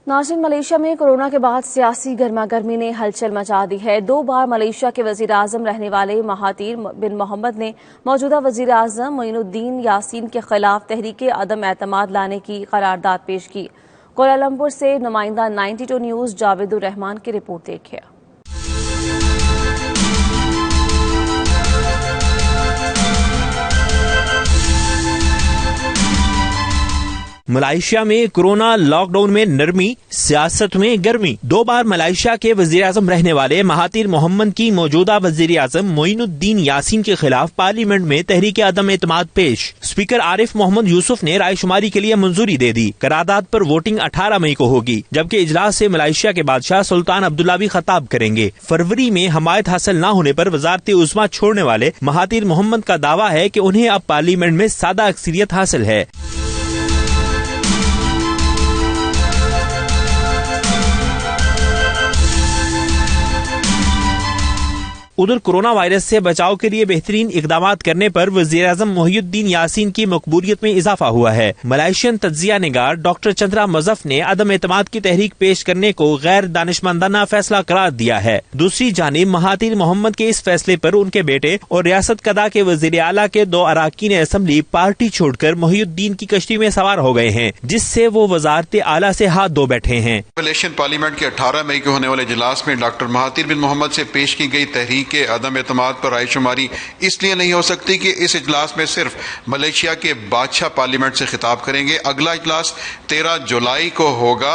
नाज़रीन, मलेशिया में कोरोना के बाद सियासी गर्मा गर्मी ने हलचल मचा दी है। 2 बार मलेशिया के वजीर आजम रहने वाले महातीर बिन मोहम्मद ने मौजूदा वजीर आजम मोइनुद्दीन यासीन के खिलाफ तहरीके अदम एतमाद लाने की करारदाद पेश की। कोलालमपुर से नुमाइंदा 92 न्यूज़ जावेदुर रहमान की रिपोर्ट देखिए। मलेशिया में कोरोना लॉकडाउन में नरमी, सियासत में गर्मी। 2 बार मलेशिया के वजीर आजम रहने वाले महातीर मोहम्मद की मौजूदा वजीर आजम मोइनुद्दीन यासीन के खिलाफ पार्लियामेंट में तहरीके अदम एतमाद पेश। स्पीकर आरिफ मोहम्मद यूसुफ ने रायशुमारी के लिए मंजूरी दे दी। करारदाद पर वोटिंग 18 मई को होगी, जबकि इजलास से मलेशिया के बादशाह सुल्तान अब्दुल्ला भी खिताब करेंगे। फरवरी में हमायत हासिल न होने पर वजारत उज़्मा छोड़ने वाले महातीर मोहम्मद का दावा है कि उन्हें अब पार्लियामेंट में सादा अक्सरियत हासिल है। उधर कोरोना वायरस से बचाव के लिए बेहतरीन इकदाम करने पर वजीर आजम मोइनुद्दीन यासीन की मकबूलियत में इजाफा हुआ है। मलेशियन तज्जिया निगार डॉक्टर चंद्रा मजफ ने अदम एतमाद की तहरीक पेश करने को गैर दानिशमंदाना फैसला करार दिया है। दूसरी जानिब महातीर मोहम्मद के इस फैसले पर उनके बेटे और रियासत कदा के वजीर आला के 2 अरकान असम्बली पार्टी छोड़कर मोइनुद्दीन की कश्ती में सवार हो गए हैं, जिससे वो वजारत आला से हाथ धो बैठे हैं। मलेशियन पार्लियामेंट के 18 मई को होने वाले इजलास में डॉक्टर महातीर बिन मोहम्मद से पेश की गई तहरीक के अदम एतमाद पर रायशुमारी इसलिए नहीं हो सकती कि इस इजलास में सिर्फ मलेशिया के बादशाह पार्लियामेंट से खिताब करेंगे। अगला इजलास 13 जुलाई को होगा,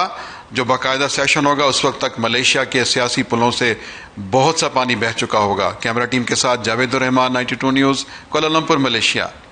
जो बाकायदा सेशन होगा। उस वक्त तक मलेशिया के सियासी पुलों से बहुत सा पानी बह चुका होगा। कैमरा टीम के साथ जावेदुर रहमान, 92 न्यूज़, कोलालमपुर, मलेशिया।